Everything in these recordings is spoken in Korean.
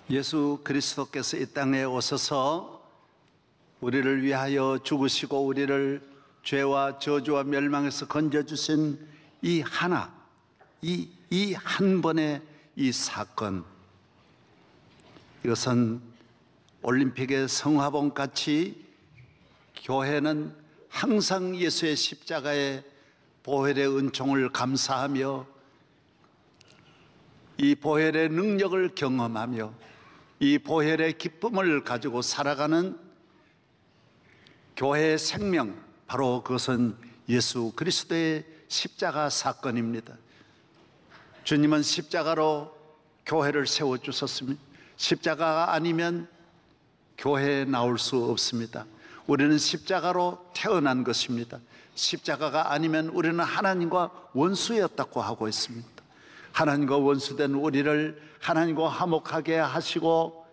예수 그리스도께서 이 땅에 오셔서 우리를 위하여 죽으시고 우리를 죄와 저주와 멸망에서 건져주신 이 한 번의 이 사건, 이것은 올림픽의 성화봉 같이 교회는 항상 예수의 십자가의 보혈의 은총을 감사하며 이 보혈의 능력을 경험하며 이 보혈의 기쁨을 가지고 살아가는 교회의 생명, 바로 그것은 예수 그리스도의 십자가 사건입니다. 주님은 십자가로 교회를 세워주셨습니다. 십자가가 아니면 교회에 나올 수 없습니다. 우리는 십자가로 태어난 것입니다. 십자가가 아니면 우리는 하나님과 원수였다고 하고 있습니다. 하나님과 원수된 우리를 하나님과 화목하게 하시고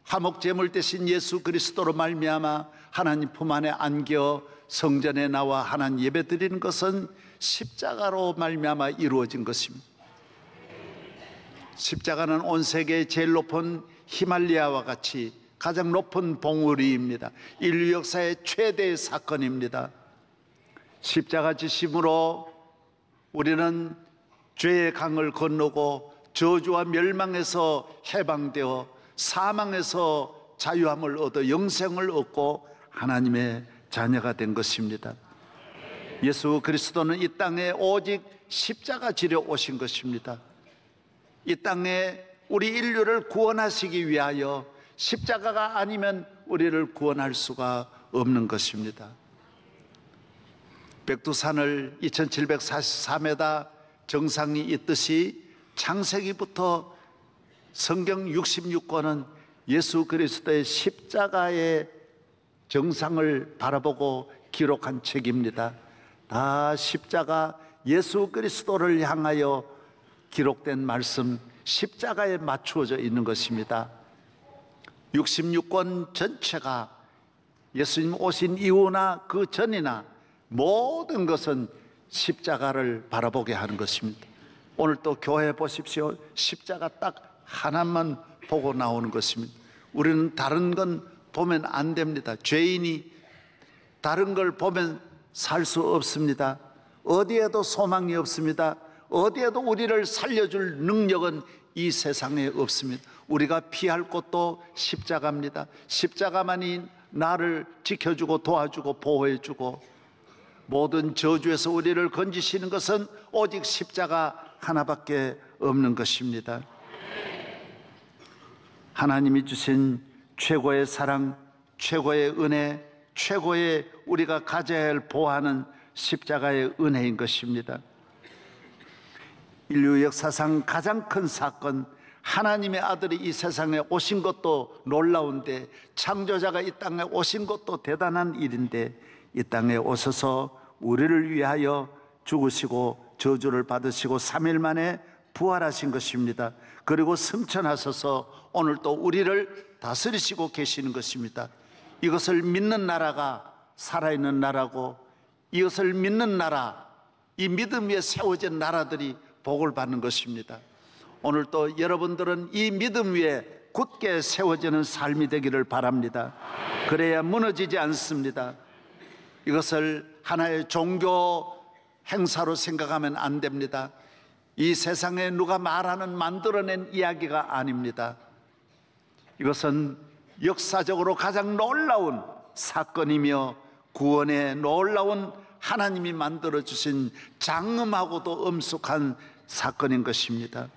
화목제물 대신 예수 그리스도로 말미암아 하나님 품 안에 안겨 성전에 나와 하나님 예배드리는 것은 십자가로 말미암아 이루어진 것입니다. 십자가는 온 세계의 제일 높은 히말리아와 같이 가장 높은 봉우리입니다. 인류 역사의 최대의 사건입니다. 십자가 지심으로 우리는 죄의 강을 건너고 저주와 멸망에서 해방되어 사망에서 자유함을 얻어 영생을 얻고 하나님의 자녀가 된 것입니다. 예수 그리스도는 이 땅에 오직 십자가 지려 오신 것입니다. 이 땅에 우리 인류를 구원하시기 위하여 십자가가 아니면 우리를 구원할 수가 없는 것입니다. 백두산을 2744m 정상이 있듯이 창세기부터 성경 66권은 예수 그리스도의 십자가의 정상을 바라보고 기록한 책입니다. 다 십자가 예수 그리스도를 향하여 기록된 말씀, 십자가에 맞추어져 있는 것입니다. 66권 전체가 예수님 오신 이후나 그 전이나 모든 것은 십자가를 바라보게 하는 것입니다. 오늘 또 교회 보십시오. 십자가 딱 하나만 보고 나오는 것입니다. 우리는 다른 건 보면 안 됩니다. 죄인이 다른 걸 보면 살 수 없습니다. 어디에도 소망이 없습니다. 어디에도 우리를 살려줄 능력은 이 세상에 없습니다. 우리가 피할 곳도 십자가입니다. 십자가만이 나를 지켜주고 도와주고 보호해주고 모든 저주에서 우리를 건지시는 것은 오직 십자가 하나밖에 없는 것입니다. 하나님이 주신 최고의 사랑, 최고의 은혜, 최고의 우리가 가져야 할 보호하는 십자가의 은혜인 것입니다. 인류 역사상 가장 큰 사건, 하나님의 아들이 이 세상에 오신 것도 놀라운데 창조자가 이 땅에 오신 것도 대단한 일인데 이 땅에 오셔서 우리를 위하여 죽으시고 저주를 받으시고 3일 만에 부활하신 것입니다. 그리고 승천하셔서 오늘 또 우리를 다스리시고 계시는 것입니다. 이것을 믿는 나라가 살아있는 나라고, 이것을 믿는 나라, 이 믿음 위에 세워진 나라들이 복을 받는 것입니다. 오늘 또 여러분들은 이 믿음 위에 굳게 세워지는 삶이 되기를 바랍니다. 그래야 무너지지 않습니다. 이것을 하나의 종교 행사로 생각하면 안 됩니다. 이 세상에 누가 말하는 만들어낸 이야기가 아닙니다. 이것은 역사적으로 가장 놀라운 사건이며 구원의 놀라운 하나님이 만들어주신 장엄하고도 엄숙한 사건인 것입니다.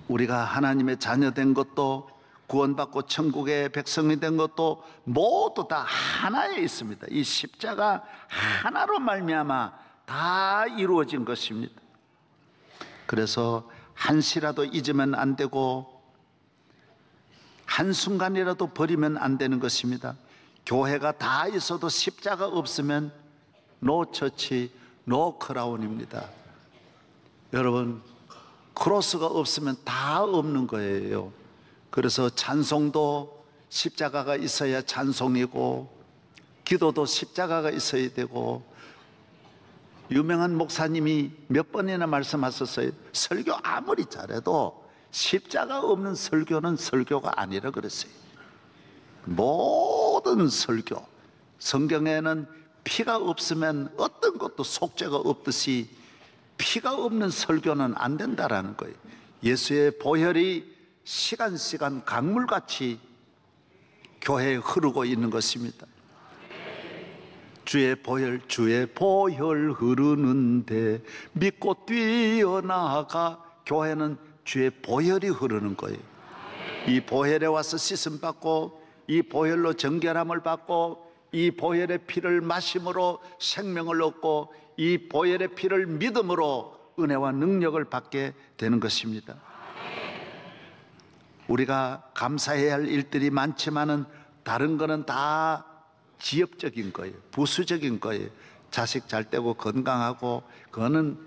우리가 하나님의 자녀된 것도 구원받고 천국의 백성이 된 것도 모두 다 하나에 있습니다. 이 십자가 하나로 말미암아 다 이루어진 것입니다. 그래서 한시라도 잊으면 안 되고 한순간이라도 버리면 안 되는 것입니다. 교회가 다 있어도 십자가 없으면 노 처치, 노 크라운입니다. 여러분, 크로스가 없으면 다 없는 거예요. 그래서 찬송도 십자가가 있어야 찬송이고 기도도 십자가가 있어야 되고 유명한 목사님이 몇 번이나 말씀하셨어요. 설교 아무리 잘해도 십자가 없는 설교는 설교가 아니라 그랬어요. 모든 설교, 성경에는 피가 없으면 어떤 것도 속죄가 없듯이 피가 없는 설교는 안 된다라는 거예요. 예수의 보혈이 시간 강물같이 교회에 흐르고 있는 것입니다. 주의 보혈 흐르는데 믿고 뛰어나가. 교회는 주의 보혈이 흐르는 거예요. 이 보혈에 와서 씻음 받고, 이 보혈로 정결함을 받고, 이 보혈의 피를 마심으로 생명을 얻고, 이 보혈의 피를 믿음으로 은혜와 능력을 받게 되는 것입니다. 우리가 감사해야 할 일들이 많지만은 다른 거는 다 지엽적인 거예요. 부수적인 거예요. 자식 잘 되고 건강하고 그거는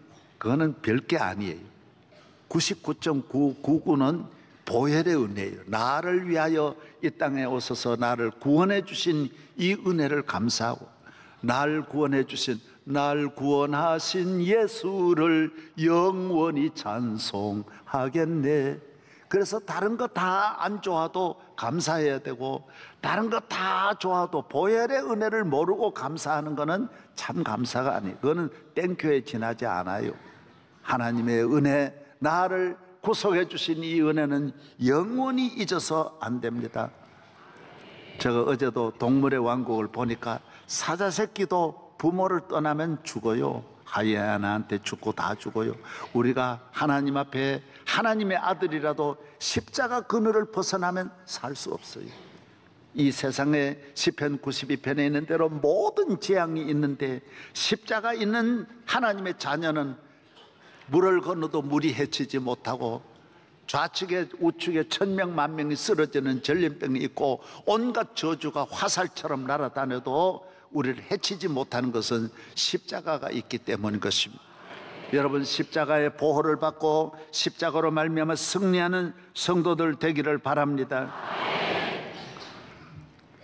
별게 아니에요. 99.999는 보혈의 은혜예요. 나를 위하여 이 땅에 오셔서 나를 구원해 주신 이 은혜를 감사하고, 날 구원하신 예수를 영원히 찬송하겠네. 그래서 다른 거 다 안 좋아도 감사해야 되고, 다른 거 다 좋아도 보혈의 은혜를 모르고 감사하는 거는 참 감사가 아니에요. 그거는 땡큐에 지나지 않아요. 하나님의 은혜, 나를 구속해 주신 이 은혜는 영원히 잊어서 안 됩니다. 제가 어제도 동물의 왕국을 보니까 사자 새끼도 부모를 떠나면 죽어요. 하이에나한테 죽고 다 죽어요. 우리가 하나님 앞에 하나님의 아들이라도 십자가 그늘을 벗어나면 살 수 없어요. 이 세상에 시편 92편에 있는 대로 모든 재앙이 있는데, 십자가 있는 하나님의 자녀는 물을 건너도 물이 헤치지 못하고, 좌측에 우측에 천명 만명이 쓰러지는 전염병이 있고, 온갖 저주가 화살처럼 날아다녀도 우리를 해치지 못하는 것은 십자가가 있기 때문인 것입니다. 여러분, 십자가의 보호를 받고 십자가로 말미암아 승리하는 성도들 되기를 바랍니다.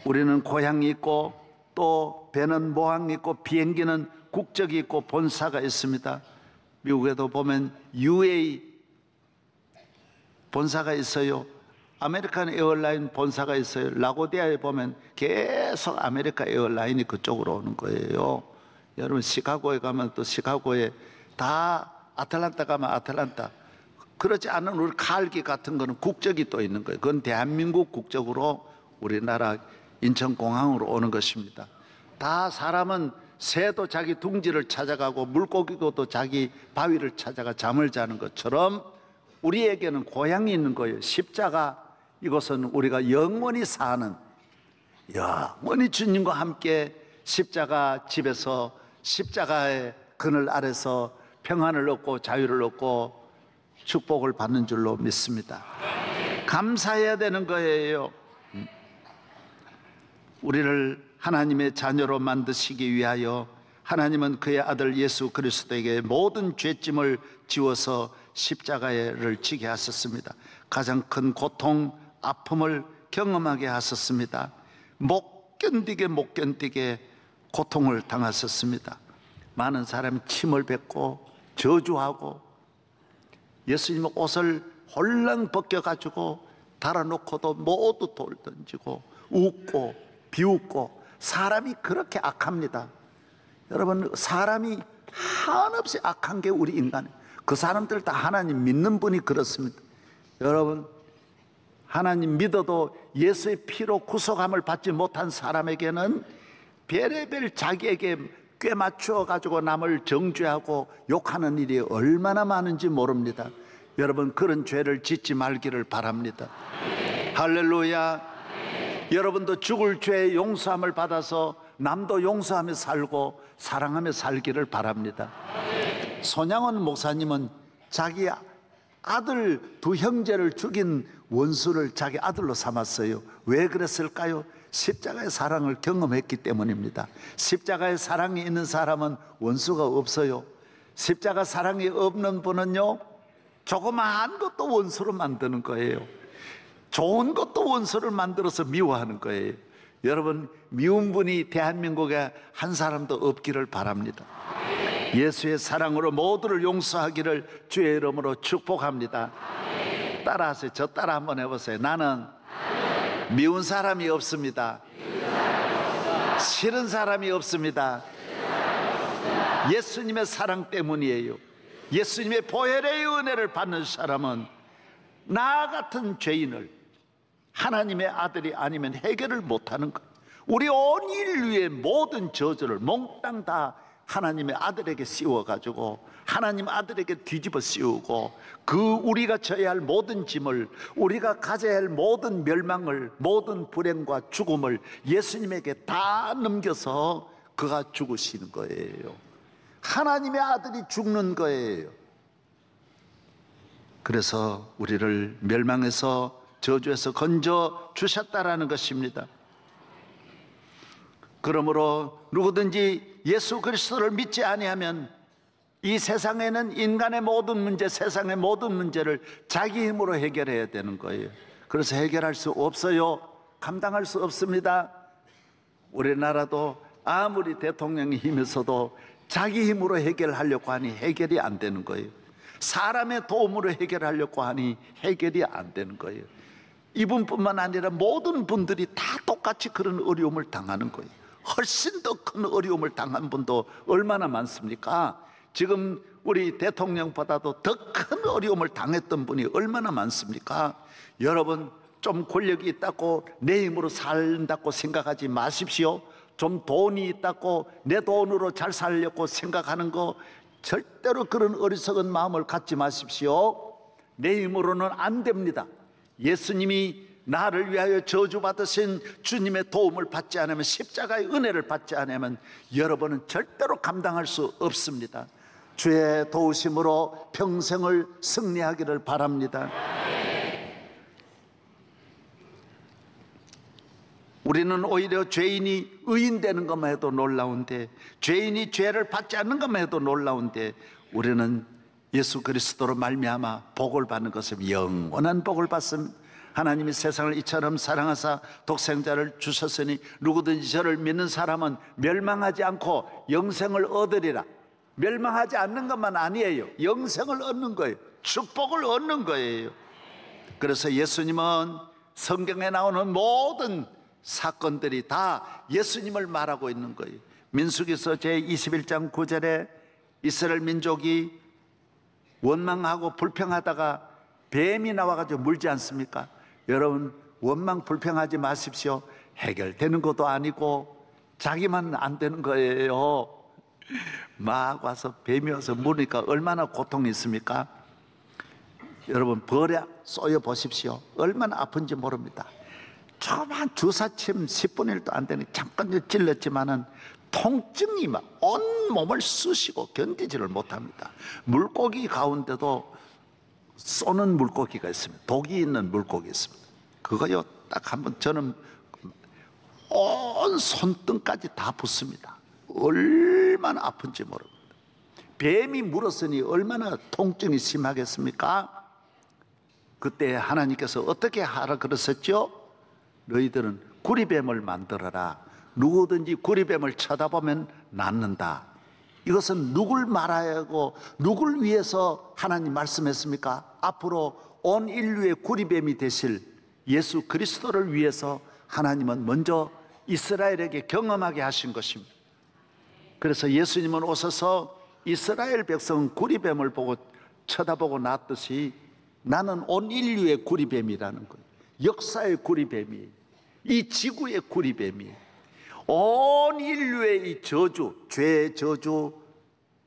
우리는 고향이 있고, 또 배는 모항이 있고, 비행기는 국적이 있고 본사가 있습니다. 미국에도 보면 UA 본사가 있어요. 아메리칸 에어라인 본사가 있어요. 라고디아에 보면 계속 아메리카 에어라인이 그쪽으로 오는 거예요. 여러분, 시카고에 가면 또 시카고에, 다 아틀란타 가면 아틀란타. 그렇지 않은 우리 칼기 같은 거는 국적이 또 있는 거예요. 그건 대한민국 국적으로 우리나라 인천공항으로 오는 것입니다. 다 사람은 새도 자기 둥지를 찾아가고 물고기도 자기 바위를 찾아가 잠을 자는 것처럼 우리에게는 고향이 있는 거예요. 십자가, 이것은 우리가 영원히 사는, 영원히 주님과 함께 십자가 집에서, 십자가의 그늘 아래서 평안을 얻고 자유를 얻고 축복을 받는 줄로 믿습니다. 감사해야 되는 거예요. 우리를 하나님의 자녀로 만드시기 위하여 하나님은 그의 아들 예수 그리스도에게 모든 죄짐을 지워서 십자가를 지게 하셨습니다. 가장 큰 고통, 아픔을 경험하게 하셨습니다. 못 견디게 고통을 당하셨습니다. 많은 사람이 침을 뱉고 저주하고, 예수님의 옷을 홀랑 벗겨가지고 달아놓고도 모두 돌 던지고 웃고 비웃고, 사람이 그렇게 악합니다. 여러분, 사람이 한없이 악한 게 우리 인간이에요. 그 사람들 다 하나님 믿는 분이 그렇습니다. 여러분, 하나님 믿어도 예수의 피로 구속함을 받지 못한 사람에게는 별의별 자기에게 꽤 맞추어 가지고 남을 정죄하고 욕하는 일이 얼마나 많은지 모릅니다. 여러분, 그런 죄를 짓지 말기를 바랍니다. 할렐루야. 여러분도 죽을 죄의 용서함을 받아서 남도 용서하며 살고 사랑하며 살기를 바랍니다. 손양원 목사님은 자기 아들 두 형제를 죽인 원수를 자기 아들로 삼았어요. 왜 그랬을까요? 십자가의 사랑을 경험했기 때문입니다. 십자가의 사랑이 있는 사람은 원수가 없어요. 십자가 사랑이 없는 분은요, 조그마한 것도 원수로 만드는 거예요. 좋은 것도 원수를 만들어서 미워하는 거예요. 여러분, 미운 분이 대한민국에 한 사람도 없기를 바랍니다. 예수의 사랑으로 모두를 용서하기를 주의 이름으로 축복합니다. 따라하세요. 저 따라 한번 해보세요. 나는 미운 사람이 없습니다. 싫은 사람이 없습니다. 예수님의 사랑 때문이에요. 예수님의 보혈의 은혜를 받는 사람은 나 같은 죄인을 하나님의 아들이 아니면 해결을 못하는 거예요. 우리 온 인류의 모든 저주를 몽땅 다 하나님의 아들에게 씌워가지고 하나님 아들에게 뒤집어 씌우고 그 우리가 져야 할 모든 짐을, 우리가 가져야 할 모든 멸망을, 모든 불행과 죽음을 예수님에게 다 넘겨서 그가 죽으시는 거예요. 하나님의 아들이 죽는 거예요. 그래서 우리를 멸망에서, 저주에서 건져 주셨다라는 것입니다. 그러므로 누구든지 예수 그리스도를 믿지 아니하면 이 세상에는 인간의 모든 문제, 세상의 모든 문제를 자기 힘으로 해결해야 되는 거예요. 그래서 해결할 수 없어요. 감당할 수 없습니다. 우리나라도 아무리 대통령이 힘에서도 자기 힘으로 해결하려고 하니 해결이 안 되는 거예요. 사람의 도움으로 해결하려고 하니 해결이 안 되는 거예요. 이분뿐만 아니라 모든 분들이 다 똑같이 그런 어려움을 당하는 거예요. 훨씬 더 큰 어려움을 당한 분도 얼마나 많습니까? 지금 우리 대통령보다도 더 큰 어려움을 당했던 분이 얼마나 많습니까? 여러분, 좀 권력이 있다고 내 힘으로 산다고 생각하지 마십시오. 좀 돈이 있다고 내 돈으로 잘 살려고 생각하는 거 절대로 그런 어리석은 마음을 갖지 마십시오. 내 힘으로는 안 됩니다. 예수님이 나를 위하여 저주받으신 주님의 도움을 받지 않으면, 십자가의 은혜를 받지 않으면 여러분은 절대로 감당할 수 없습니다. 주의 도우심으로 평생을 승리하기를 바랍니다. 우리는 오히려 죄인이 의인 되는 것만 해도 놀라운데, 죄인이 죄를 받지 않는 것만 해도 놀라운데, 우리는 예수 그리스도로 말미암아 복을 받는 것은 영원한 복을 받습니다. 하나님이 세상을 이처럼 사랑하사 독생자를 주셨으니 누구든지 저를 믿는 사람은 멸망하지 않고 영생을 얻으리라. 멸망하지 않는 것만 아니에요. 영생을 얻는 거예요. 축복을 얻는 거예요. 그래서 예수님은 성경에 나오는 모든 사건들이 다 예수님을 말하고 있는 거예요. 민수기서 제21장 9절에 이스라엘 민족이 원망하고 불평하다가 뱀이 나와가지고 물지 않습니까? 여러분, 원망 불평하지 마십시오. 해결되는 것도 아니고 자기만 안 되는 거예요. 막 와서 뱀이 와서 물으니까 얼마나 고통이 있습니까? 여러분, 벌에 쏘여 보십시오. 얼마나 아픈지 모릅니다. 조그만 주사침 10분의 1도 안 되는 잠깐 찔렀지만은 통증이 막 온 몸을 쑤시고 견디지를 못합니다. 물고기 가운데도 쏘는 물고기가 있습니다. 독이 있는 물고기 있습니다. 그거요, 딱 한번 저는 온 손등까지 다 붓습니다. 얼마나 아픈지 모릅니다. 뱀이 물었으니 얼마나 통증이 심하겠습니까? 그때 하나님께서 어떻게 하라 그러셨죠? 너희들은 구리뱀을 만들어라. 누구든지 구리뱀을 쳐다보면 낫는다. 이것은 누굴 말하고 누굴 위해서 하나님 말씀했습니까? 앞으로 온 인류의 구리뱀이 되실 예수 그리스도를 위해서 하나님은 먼저 이스라엘에게 경험하게 하신 것입니다. 그래서 예수님은 오셔서 이스라엘 백성은 구리뱀을 보고 쳐다보고 났듯이 나는 온 인류의 구리뱀이라는 거예요. 역사의 구리뱀이, 이 지구의 구리뱀이, 온 인류의 이 저주, 죄의 저주,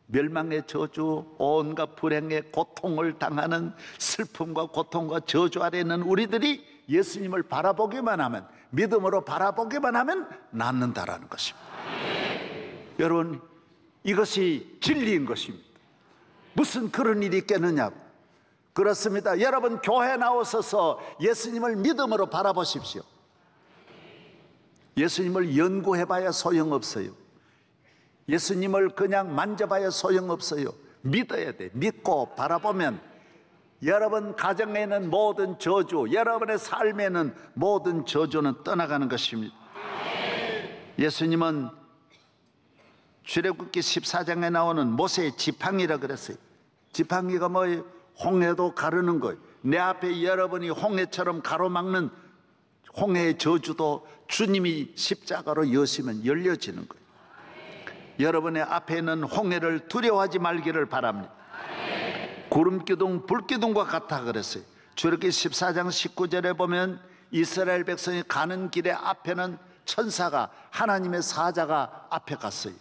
멸망의 저주, 온갖 불행의 고통을 당하는 슬픔과 고통과 저주 아래 있는 우리들이 예수님을 바라보기만 하면, 믿음으로 바라보기만 하면 낫는다라는 것입니다. 여러분, 이것이 진리인 것입니다. 무슨 그런 일이 있겠느냐고. 그렇습니다. 여러분, 교회 나오셔서 예수님을 믿음으로 바라보십시오. 예수님을 연구해봐야 소용없어요. 예수님을 그냥 만져봐야 소용없어요. 믿어야 돼. 믿고 바라보면 여러분 가정에는 모든 저주, 여러분의 삶에는 모든 저주는 떠나가는 것입니다. 예수님은 출애굽기 14장에 나오는 모세의 지팡이라 그랬어요. 지팡이가 뭐예요? 홍해도 가르는 거예요. 내 앞에 여러분이 홍해처럼 가로막는 홍해의 저주도 주님이 십자가로 여시면 열려지는 거예요. 여러분의 앞에 있는 홍해를 두려워하지 말기를 바랍니다. 구름기둥 불기둥과 같아 그랬어요. 출애굽기 14장 19절에 보면 이스라엘 백성이 가는 길에 앞에는 천사가, 하나님의 사자가 앞에 갔어요.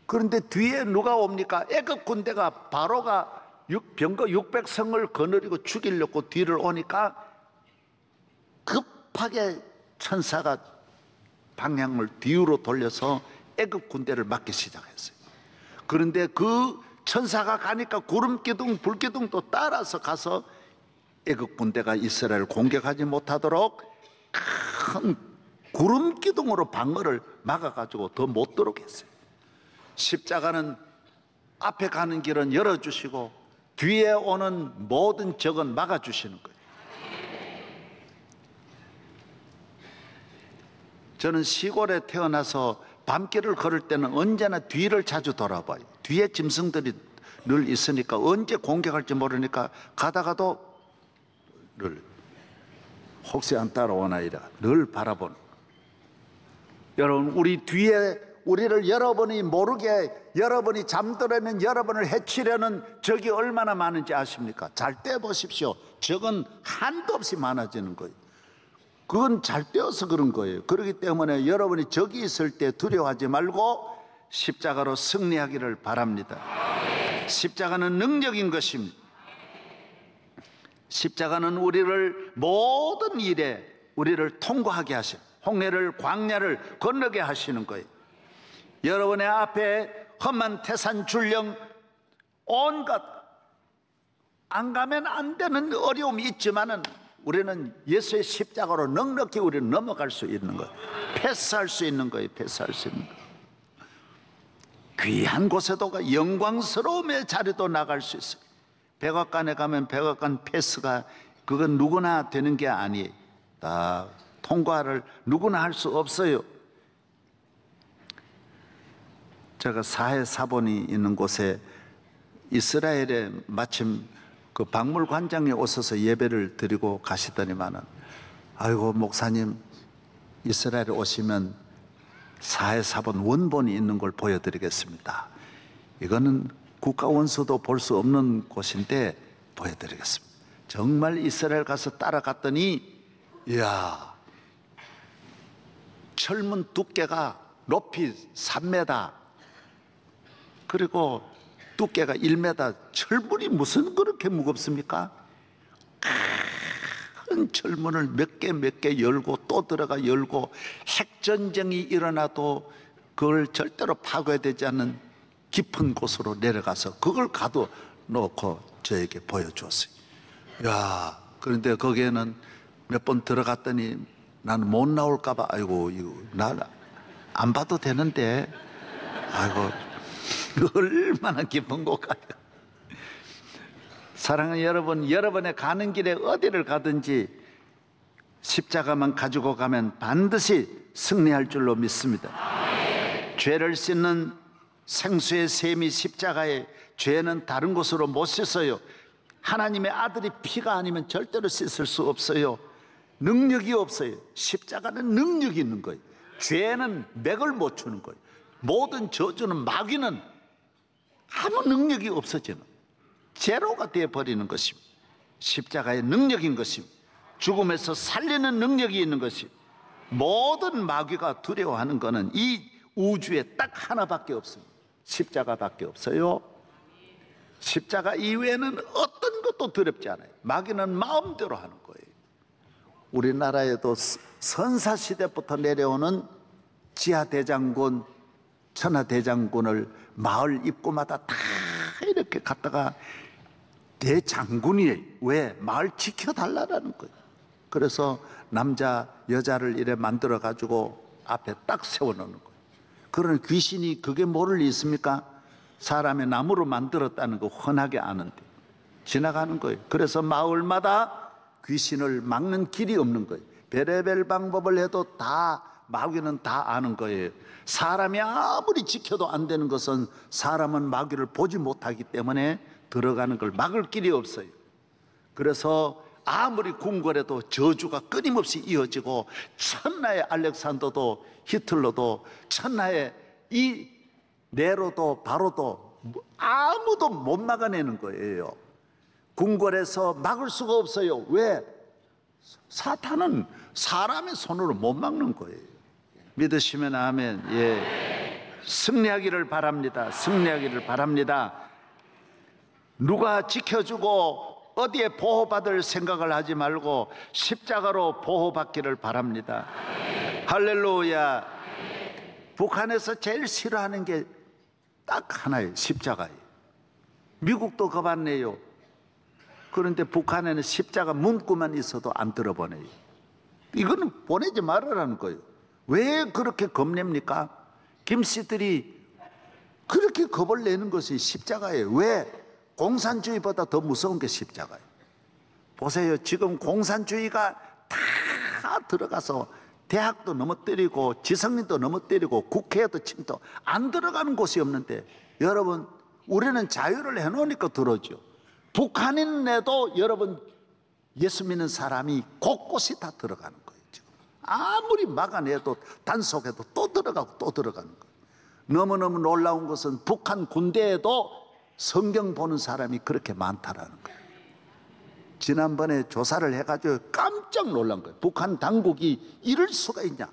그런데 뒤에 누가 옵니까? 애굽 군대가, 바로가 병거 600성을 거느리고 죽이려고 뒤를 오니까 급하게 천사가 방향을 뒤로 돌려서 애굽 군대를 막기 시작했어요. 그런데 그 천사가 가니까 구름기둥 불기둥도 따라서 가서 애굽 군대가 이스라엘을 공격하지 못하도록 큰 구름기둥으로 방어를 막아가지고 더 못 들어오게 했어요. 십자가는 앞에 가는 길은 열어주시고 뒤에 오는 모든 적은 막아주시는 거예요. 저는 시골에 태어나서 밤길을 걸을 때는 언제나 뒤를 자주 돌아봐요. 뒤에 짐승들이 늘 있으니까 언제 공격할지 모르니까 가다가도 늘 혹시 안 따라오나 이래 늘 바라보는 거예요. 여러분, 우리 뒤에 우리를 여러분이 모르게, 여러분이 잠들어있는 여러분을 해치려는 적이 얼마나 많은지 아십니까? 잘 떼보십시오. 적은 한도 없이 많아지는 거예요. 그건 잘 떼어서 그런 거예요. 그렇기 때문에 여러분이 적이 있을 때 두려워하지 말고 십자가로 승리하기를 바랍니다. 십자가는 능력인 것입니다. 십자가는 우리를 모든 일에 우리를 통과하게 하시고 홍해를, 광야를 건너게 하시는 거예요. 여러분의 앞에 험한 태산 줄령, 온갖 안 가면 안 되는 어려움이 있지만은 우리는 예수의 십자가로 넉넉히 우리는 넘어갈 수 있는 거예요. 패스할 수 있는 거예요. 패스할 수 있는 거예요. 귀한 곳에도 가, 영광스러움의 자리도 나갈 수 있어요. 백악관에 가면 백악관 패스가 그건 누구나 되는 게 아니에요. 다 통과를 누구나 할 수 없어요. 제가 사해 사본이 있는 곳에 이스라엘에 마침 그 박물관장에 오셔서 예배를 드리고 가시더니만은, 아이고 목사님, 이스라엘에 오시면 사해 사본 원본이 있는 걸 보여드리겠습니다. 이거는 국가 원수도 볼 수 없는 곳인데 보여드리겠습니다. 정말 이스라엘 가서 따라갔더니, 이야, 철문 두께가 높이 3m, 그리고 두께가 1m, 철문이 무슨 그렇게 무겁습니까? 큰 철문을 몇 개 열고 또 들어가 열고, 핵전쟁이 일어나도 그걸 절대로 파괴되지 않는 깊은 곳으로 내려가서 그걸 가둬 놓고 저에게 보여주었어요. 야, 그런데 거기에는 몇 번 들어갔더니 나는 못 나올까봐, 아이고, 이거 나 안 봐도 되는데, 아이고, 얼마나 깊은 곳 가요. 사랑하는 여러분, 여러분의 가는 길에 어디를 가든지 십자가만 가지고 가면 반드시 승리할 줄로 믿습니다. 죄를 씻는 생수의 셈이 십자가에, 죄는 다른 곳으로 못 씻어요. 하나님의 아들이 피가 아니면 절대로 씻을 수 없어요. 능력이 없어요. 십자가는 능력이 있는 거예요. 죄는 맥을 못 추는 거예요. 모든 저주는, 마귀는 아무 능력이 없어지는, 제로가 되어버리는 것입니다. 십자가의 능력인 것입니다. 죽음에서 살리는 능력이 있는 것입니다. 모든 마귀가 두려워하는 것은 이 우주에 딱 하나밖에 없습니다. 십자가밖에 없어요. 십자가 이외에는 어떤 것도 두렵지 않아요. 마귀는 마음대로 하는 거예요. 우리나라에도 선사시대부터 내려오는 지하대장군, 천하대장군을 마을 입구마다 다 이렇게 갔다가 대장군이에요. 왜? 마을 지켜달라는 거예요. 그래서 남자 여자를 이래 만들어 가지고 앞에 딱 세워놓는 거예요. 그러나 귀신이 그게 뭐를 있습니까? 사람의 나무로 만들었다는 거 흔하게 아는데 지나가는 거예요. 그래서 마을마다 귀신을 막는 길이 없는 거예요. 별의별 방법을 해도 다 마귀는 다 아는 거예요. 사람이 아무리 지켜도 안 되는 것은 사람은 마귀를 보지 못하기 때문에 들어가는 걸 막을 길이 없어요. 그래서 아무리 궁궐에도 저주가 끊임없이 이어지고, 천하의 알렉산더도 히틀러도, 천하의 이 네로도 바로도 아무도 못 막아내는 거예요. 궁궐에서 막을 수가 없어요. 왜? 사탄은 사람의 손으로 못 막는 거예요. 믿으시면 아멘. 예. 승리하기를 바랍니다. 승리하기를 바랍니다. 누가 지켜주고 어디에 보호받을 생각을 하지 말고 십자가로 보호받기를 바랍니다. 할렐루야. 북한에서 제일 싫어하는 게 딱 하나예요. 십자가예요. 미국도 가봤네요. 그런데 북한에는 십자가 문구만 있어도 안 들어보내요. 이거는 보내지 말으라는 거예요. 왜 그렇게 겁냅니까? 김씨들이 그렇게 겁을 내는 것이 십자가예요. 왜? 공산주의보다 더 무서운 게 십자가예요. 보세요. 지금 공산주의가 다 들어가서 대학도 넘어뜨리고 지성인도 넘어뜨리고 국회에도 침도 안 들어가는 곳이 없는데, 여러분, 우리는 자유를 해놓으니까 들어오죠. 북한인에도 여러분 예수 믿는 사람이 곳곳이 다 들어가는 거예요. 지금 아무리 막아내도 단속해도 또 들어가고 또 들어가는 거예요. 너무너무 놀라운 것은 북한 군대에도 성경 보는 사람이 그렇게 많다라는 거예요. 지난번에 조사를 해가지고 깜짝 놀란 거예요. 북한 당국이 이럴 수가 있냐?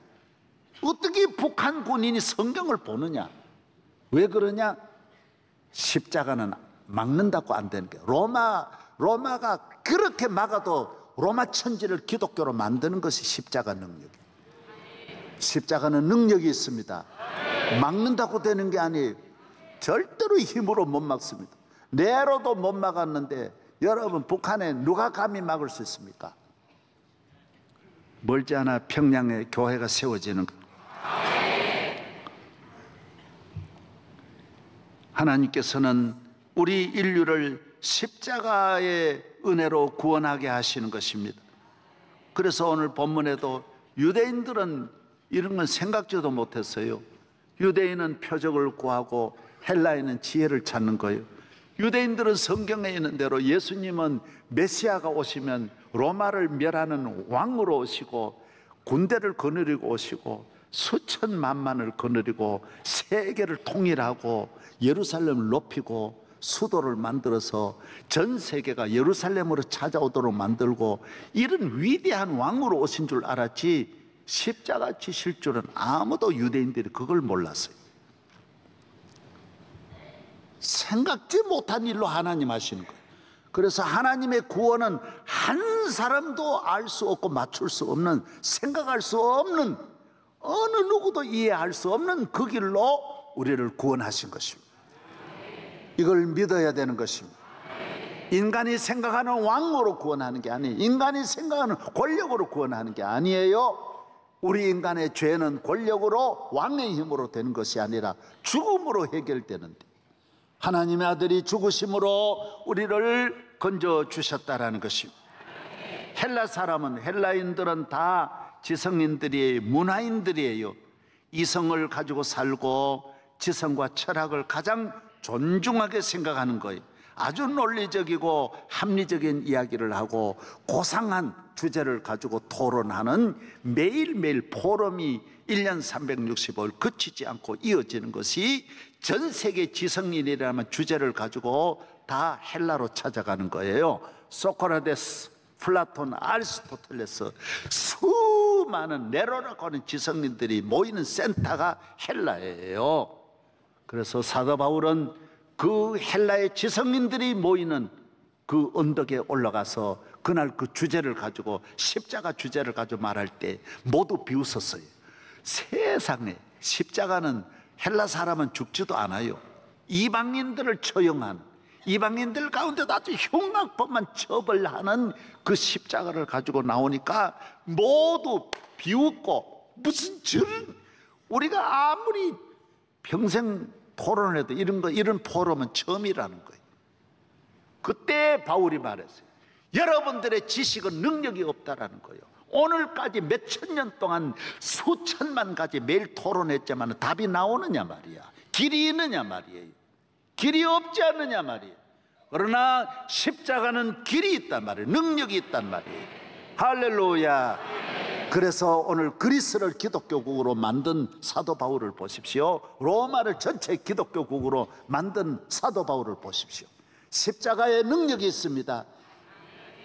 어떻게 북한 군인이 성경을 보느냐? 왜 그러냐? 십자가는 막는다고 안 되는 거예요. 로마가 그렇게 막아도 로마 천지를 기독교로 만드는 것이 십자가 능력이에요. 십자가는 능력이 있습니다. 막는다고 되는 게 아니에요. 절대로 힘으로 못 막습니다. 네로도 못 막았는데 여러분, 북한에 누가 감히 막을 수 있습니까? 멀지 않아 평양에 교회가 세워지는 것. 하나님께서는 우리 인류를 십자가의 은혜로 구원하게 하시는 것입니다. 그래서 오늘 본문에도 유대인들은 이런 건 생각지도 못했어요. 유대인은 표적을 구하고 헬라인은 지혜를 찾는 거예요. 유대인들은 성경에 있는 대로 예수님은 메시아가 오시면 로마를 멸하는 왕으로 오시고 군대를 거느리고 오시고 수천만만을 거느리고 세계를 통일하고 예루살렘을 높이고 수도를 만들어서 전 세계가 예루살렘으로 찾아오도록 만들고 이런 위대한 왕으로 오신 줄 알았지, 십자가 지실 줄은 아무도 유대인들이 그걸 몰랐어요. 생각지 못한 일로 하나님 하시는 거예요. 그래서 하나님의 구원은 한 사람도 알 수 없고 맞출 수 없는, 생각할 수 없는, 어느 누구도 이해할 수 없는 그 길로 우리를 구원하신 것입니다. 이걸 믿어야 되는 것입니다. 인간이 생각하는 왕으로 구원하는 게 아니에요. 인간이 생각하는 권력으로 구원하는 게 아니에요. 우리 인간의 죄는 권력으로, 왕의 힘으로 되는 것이 아니라 죽음으로 해결되는데, 하나님의 아들이 죽으심으로 우리를 건져주셨다라는 것입니다. 헬라 사람은, 헬라인들은 다 지성인들이에요. 문화인들이에요. 이성을 가지고 살고 지성과 철학을 가장 존중하게 생각하는 거예요. 아주 논리적이고 합리적인 이야기를 하고 고상한 주제를 가지고 토론하는 매일매일 포럼이 1년 365일 그치지 않고 이어지는 것이 전 세계 지성인이라는 주제를 가지고 다 헬라로 찾아가는 거예요. 소크라테스, 플라톤, 아리스토텔레스, 수많은 네로라고 하는 지성인들이 모이는 센터가 헬라예요. 그래서 사도 바울은 그 헬라의 지성인들이 모이는 그 언덕에 올라가서 그날 그 주제를 가지고, 십자가 주제를 가지고 말할 때 모두 비웃었어요. 세상에 십자가는, 헬라 사람은 죽지도 않아요. 이방인들을 처형한, 이방인들 가운데도 아주 흉악범만 처벌하는 그 십자가를 가지고 나오니까 모두 비웃고, 무슨 저런, 우리가 아무리 평생 토론을 해도 이런 포럼은 처음이라는 거예요. 그때 바울이 말했어요. 여러분들의 지식은 능력이 없다라는 거예요. 오늘까지 몇천 년 동안 수천만 가지 매일 토론했지만 답이 나오느냐 말이야. 길이 있느냐 말이에요. 길이 없지 않느냐 말이에요. 그러나 십자가는 길이 있단 말이에요. 능력이 있단 말이에요. 할렐루야. 그래서 오늘 그리스를 기독교국으로 만든 사도 바울을 보십시오. 로마를 전체 기독교국으로 만든 사도 바울을 보십시오. 십자가에 능력이 있습니다.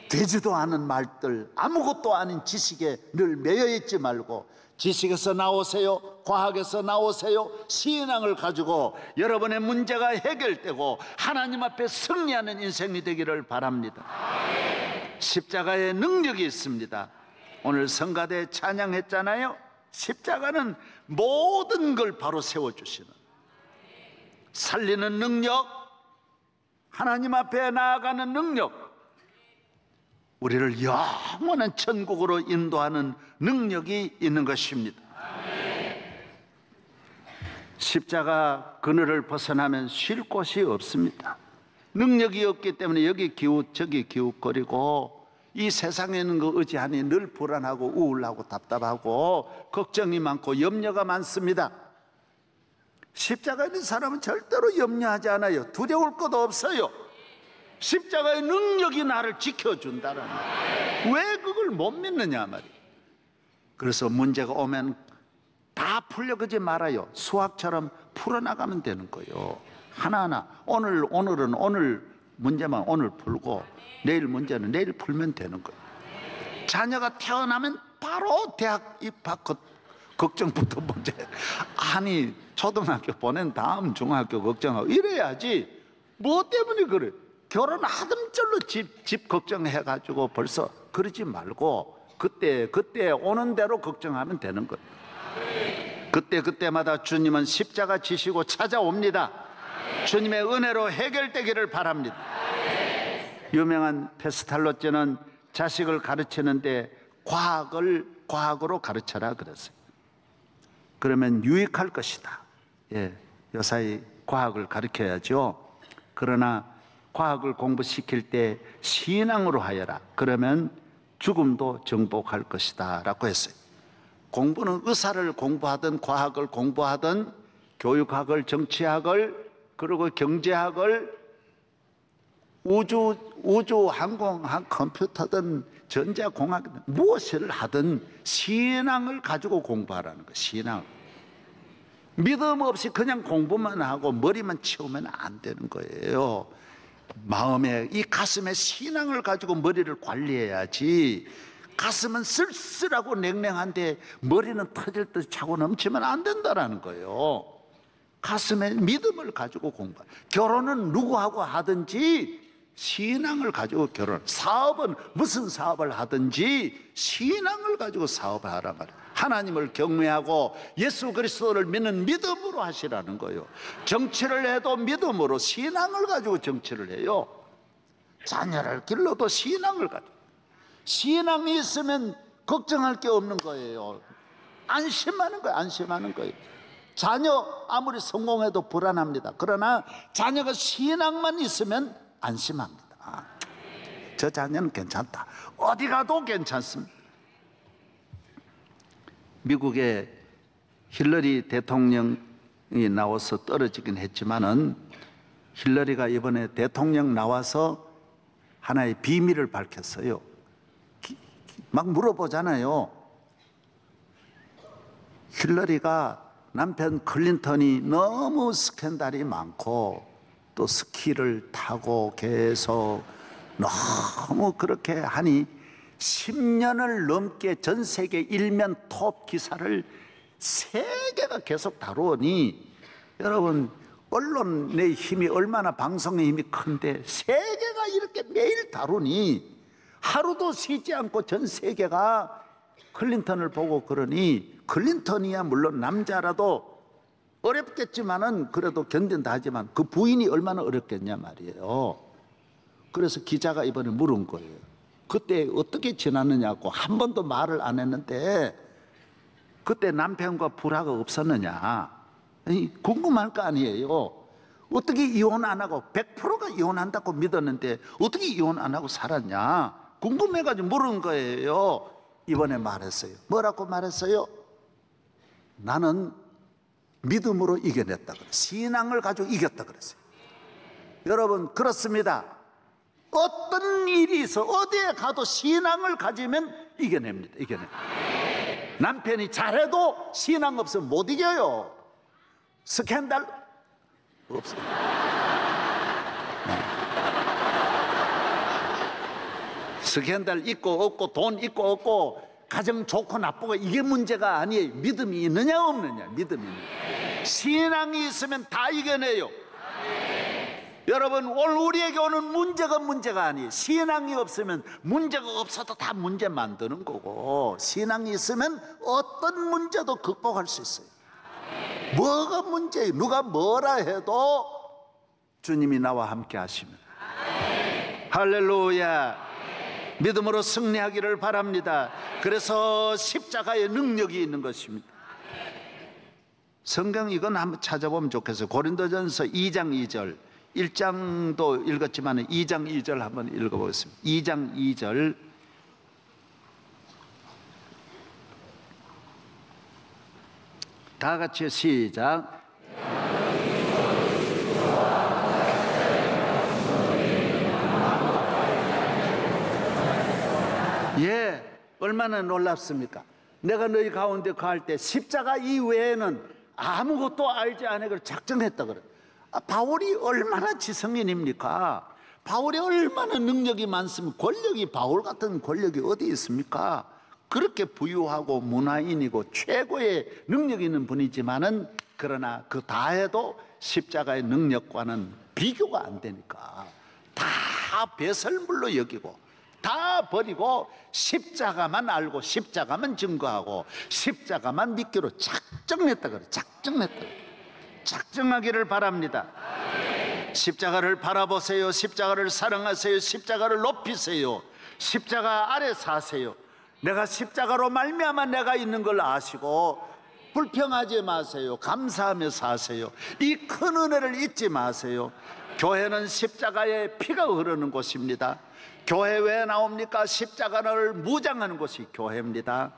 되지도 않은 말들, 아무것도 아닌 지식에 늘 매여 있지 말고 지식에서 나오세요. 과학에서 나오세요. 신앙을 가지고 여러분의 문제가 해결되고 하나님 앞에 승리하는 인생이 되기를 바랍니다. 십자가에 능력이 있습니다. 오늘 성가대 찬양했잖아요. 십자가는 모든 걸 바로 세워주시는, 살리는 능력, 하나님 앞에 나아가는 능력, 우리를 영원한 천국으로 인도하는 능력이 있는 것입니다. 십자가 그늘을 벗어나면 쉴 곳이 없습니다. 능력이 없기 때문에 여기 기웃 저기 기웃거리고 이 세상에 있는 거 의지하니 늘 불안하고 우울하고 답답하고 걱정이 많고 염려가 많습니다. 십자가에 있는 사람은 절대로 염려하지 않아요. 두려울 것도 없어요. 십자가의 능력이 나를 지켜준다는 거예요. 왜 그걸 못 믿느냐 말이에요. 그래서 문제가 오면 다 풀려가지 말아요. 수학처럼 풀어나가면 되는 거예요. 하나하나. 오늘은 오늘 문제만 오늘 풀고 내일 문제는 내일 풀면 되는 거예요. 자녀가 태어나면 바로 대학 입학 걱정부터 먼저. 아니 초등학교 보낸 다음 중학교 걱정하고 이래야지. 뭐 때문에 그래? 결혼하던 절로 집 걱정해가지고 벌써 그러지 말고 그때 오는 대로 걱정하면 되는 거예요. 그때마다 주님은 십자가 지시고 찾아옵니다. 주님의 은혜로 해결되기를 바랍니다. 유명한 페스탈로제는 자식을 가르치는데 과학으로 가르쳐라 그랬어요. 그러면 유익할 것이다. 요사이 과학을 가르쳐야죠. 그러나 과학을 공부시킬 때 신앙으로 하여라. 그러면 죽음도 정복할 것이다 라고 했어요. 공부는 의사를 공부하든 과학을 공부하든 교육학을 정치학을 그리고 경제학을 우주 항공학 컴퓨터든 전자공학이든 무엇을 하든 신앙을 가지고 공부하라는 거예요. 신앙. 믿음 없이 그냥 공부만 하고 머리만 치우면 안 되는 거예요. 마음에 이 가슴에 신앙을 가지고 머리를 관리해야지. 가슴은 쓸쓸하고 냉랭한데 머리는 터질 듯 차고 넘치면 안 된다라는 거예요. 가슴에 믿음을 가지고 공부. 결혼은 누구하고 하든지 신앙을 가지고 결혼. 사업은 무슨 사업을 하든지 신앙을 가지고 사업을 하란 말이에요. 하나님을 경외하고 예수 그리스도를 믿는 믿음으로 하시라는 거예요. 정치를 해도 믿음으로 신앙을 가지고 정치를 해요. 자녀를 길러도 신앙을 가지고. 신앙이 있으면 걱정할 게 없는 거예요. 안심하는 거예요. 안심하는 거예요. 자녀 아무리 성공해도 불안합니다. 그러나 자녀가 신앙만 있으면 안심합니다. 저 자녀는 괜찮다. 어디 가도 괜찮습니다. 미국의 힐러리 대통령이 나와서 떨어지긴 했지만은 힐러리가 이번에 대통령 나와서 하나의 비밀을 밝혔어요. 막 물어보잖아요. 힐러리가 남편 클린턴이 너무 스캔들이 많고 또 스키를 타고 계속 너무 그렇게 하니 10년을 넘게 전 세계 일면 톱 기사를 3개가 계속 다루니 여러분 언론의 힘이 얼마나 방송의 힘이 큰데 3개가 이렇게 매일 다루니 하루도 쉬지 않고 전 세계가 클린턴을 보고 그러니 클린턴이야 물론 남자라도 어렵겠지만은 그래도 견딘다 하지만 그 부인이 얼마나 어렵겠냐 말이에요. 그래서 기자가 이번에 물은 거예요. 그때 어떻게 지났느냐고. 한 번도 말을 안 했는데 그때 남편과 불화가 없었느냐. 아니, 궁금할 거 아니에요. 어떻게 이혼 안 하고 100%가 이혼한다고 믿었는데 어떻게 이혼 안 하고 살았냐. 궁금해가지고 물은 거예요. 이번에 말했어요. 뭐라고 말했어요? 나는 믿음으로 이겨냈다 그랬어요. 신앙을 가지고 이겼다 그랬어요. 여러분, 그렇습니다. 어떤 일이 있어 어디에 가도 신앙을 가지면 이겨냅니다. 남편이 잘해도 신앙 없으면 못 이겨요. 스캔들 없어요. 스캔들 있고 없고 돈 있고 없고 가정 좋고 나쁘고 이게 문제가 아니에요. 믿음이 있느냐 없느냐. 신앙이 있으면 다 이겨내요. 여러분, 오늘 우리에게 오는 문제가 아니에요. 신앙이 없으면 문제가 없어도 다 문제 만드는 거고, 신앙이 있으면 어떤 문제도 극복할 수 있어요. 뭐가 문제예요? 누가 뭐라 해도 주님이 나와 함께 하시면. 할렐루야. 믿음으로 승리하기를 바랍니다. 그래서 십자가의 능력이 있는 것입니다. 성경 이건 한번 찾아보면 좋겠어요. 고린도전서 2장 2절, 1장도 읽었지만 2장 2절 한번 읽어보겠습니다. 2장 2절. 다 같이 시작. 예, 얼마나 놀랍습니까? 내가 너희 가운데 거할 때 십자가 이외에는 아무것도 알지 않으기를 작정했다 그래. 바울이 얼마나 지성인입니까? 바울이 얼마나 능력이 많습니까? 권력이, 바울 같은 권력이 어디 있습니까? 그렇게 부유하고 문화인이고 최고의 능력 있는 분이지만은, 그러나 그 다 해도 십자가의 능력과는 비교가 안 되니까 다 배설물로 여기고 다 버리고 십자가만 알고 십자가만 증거하고 십자가만 믿기로 작정했다 그래. 작정하기를 바랍니다. 십자가를 바라보세요. 십자가를 사랑하세요. 십자가를 높이세요. 십자가 아래 사세요. 내가 십자가로 말미암아 내가 있는 걸 아시고 불평하지 마세요. 감사하며 사세요. 이 큰 은혜를 잊지 마세요. 교회는 십자가의 피가 흐르는 곳입니다. 교회 왜 나옵니까? 십자가를 무장하는 곳이 교회입니다.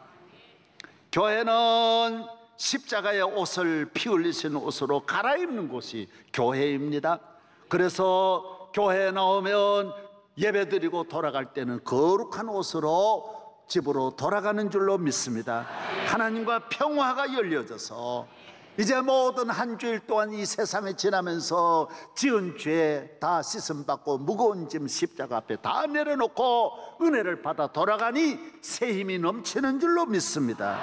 교회는 십자가의 옷을, 피 흘리신 옷으로 갈아입는 곳이 교회입니다. 그래서 교회에 나오면 예배드리고 돌아갈 때는 거룩한 옷으로 집으로 돌아가는 줄로 믿습니다. 하나님과 평화가 열려져서 이제 모든 한 주일 동안 이 세상에 지나면서 지은 죄 다 씻음받고 무거운 짐 십자가 앞에 다 내려놓고 은혜를 받아 돌아가니 새 힘이 넘치는 줄로 믿습니다.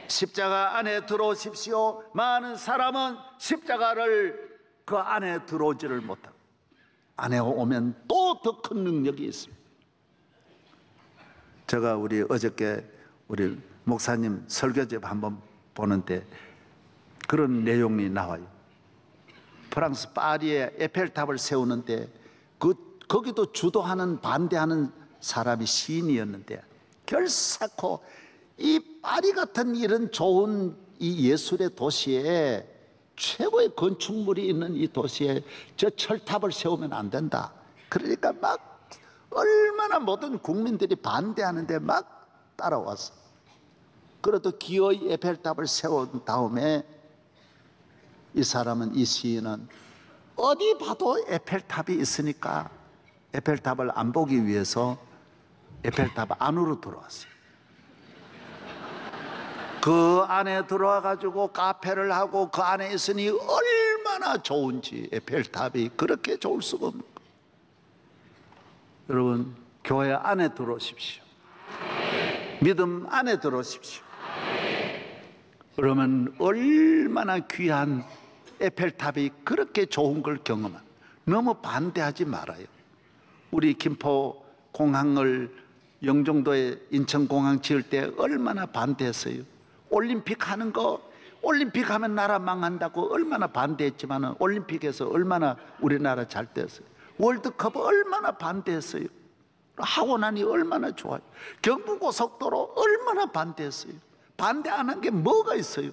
십자가 안에 들어오십시오. 많은 사람은 십자가를 그 안에 들어오지를 못하고 안에 오면 또 더 큰 능력이 있습니다. 제가 어저께 우리 목사님 설교집 한번 보는데 그런 내용이 나와요. 프랑스 파리에 에펠탑을 세우는데 거기도 주도하는 반대하는 사람이 시인이었는데 결사코 이 파리 같은 이런 좋은 이 예술의 도시에 최고의 건축물이 있는 이 도시에 저 철탑을 세우면 안 된다. 그러니까 막 얼마나 모든 국민들이 반대하는데 막 따라왔어. 그래도 기어이 에펠탑을 세운 다음에 이 사람은, 이 시인은 어디 봐도 에펠탑이 있으니까 에펠탑을 안 보기 위해서 에펠탑 안으로 들어왔어요. 그 안에 들어와 가지고 카페를 하고 그 안에 있으니 얼마나 좋은지. 에펠탑이 그렇게 좋을 수가 없는 거예요. 여러분, 교회 안에 들어오십시오. 믿음 안에 들어오십시오. 그러면 얼마나 귀한 에펠탑이 그렇게 좋은 걸 경험한. 너무 반대하지 말아요. 우리 김포 공항을 영종도에 인천공항 지을 때 얼마나 반대했어요. 올림픽 하는 거, 올림픽 하면 나라 망한다고 얼마나 반대했지만 올림픽에서 얼마나 우리나라 잘 됐어요. 월드컵 얼마나 반대했어요. 하고 나니 얼마나 좋아요. 경부고속도로 얼마나 반대했어요. 반대 안 한 게 뭐가 있어요.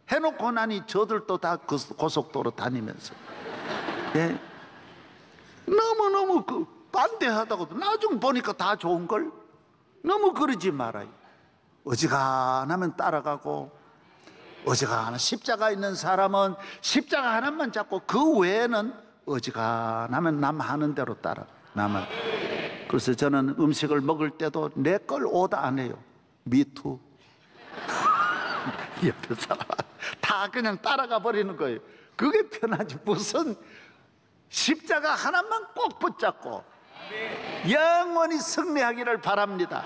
해놓고 나니 저들도 다 그 고속도로 다니면서, 예, 너무너무 반대하다고도 나중 보니까 다 좋은걸. 너무 그러지 말아요. 어지간하면 따라가고, 어지간한 십자가 있는 사람은 십자가 하나만 잡고 그 외에는 어지간하면 남 하는 대로 따라. 남은. 그래서 저는 음식을 먹을 때도 내 걸 오다 안 해요. 미투. 옆에 사람 다 그냥 따라가 버리는 거예요. 그게 편하지. 무슨 십자가 하나만 꼭 붙잡고 영원히 승리하기를 바랍니다.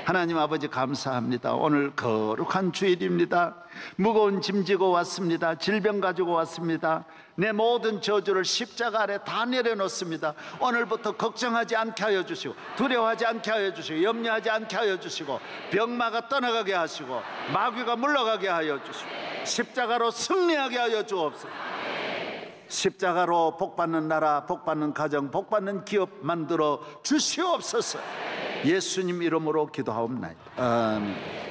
하나님 아버지 감사합니다. 오늘 거룩한 주일입니다. 무거운 짐 지고 왔습니다. 질병 가지고 왔습니다. 내 모든 저주를 십자가 아래 다 내려놓습니다. 오늘부터 걱정하지 않게 하여 주시고, 두려워하지 않게 하여 주시고, 염려하지 않게 하여 주시고, 병마가 떠나가게 하시고, 마귀가 물러가게 하여 주시고, 십자가로 승리하게 하여 주옵소서. 십자가로 복받는 나라, 복받는 가정, 복받는 기업 만들어 주시옵소서. 예수님 이름으로 기도하옵나이다. 아멘.